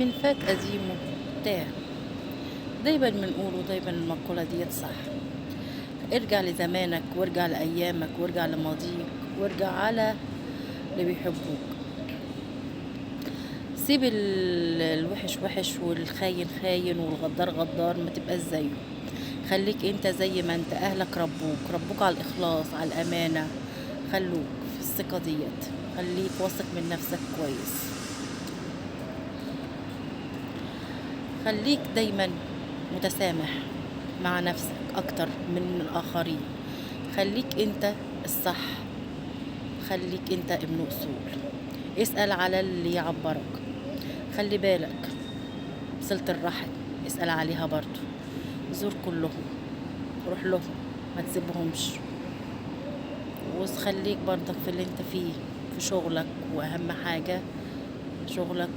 من فات قديمه تاه. دايما بنقوله، دايما المقولة ديت صح. ارجع لزمانك وارجع لأيامك وارجع لماضيك وارجع على اللي بيحبوك. سيب الوحش وحش والخاين خاين والغدار غدار، ما تبقاش زيه. خليك انت زي ما انت. اهلك ربوك على الاخلاص، على الامانة. خلوك في الثقة ديت. خليك واثق من نفسك كويس. خليك دايما متسامح مع نفسك اكتر من الاخرين. خليك انت الصح. خليك انت ابن اصول. اسأل على اللي يعبرك. خلي بالك، صلة الرحم اسأل عليها برضو. زور كلهم، روح لهم، ما تسيبهمش. وخليك برضك في اللي انت فيه، في شغلك. واهم حاجة شغلك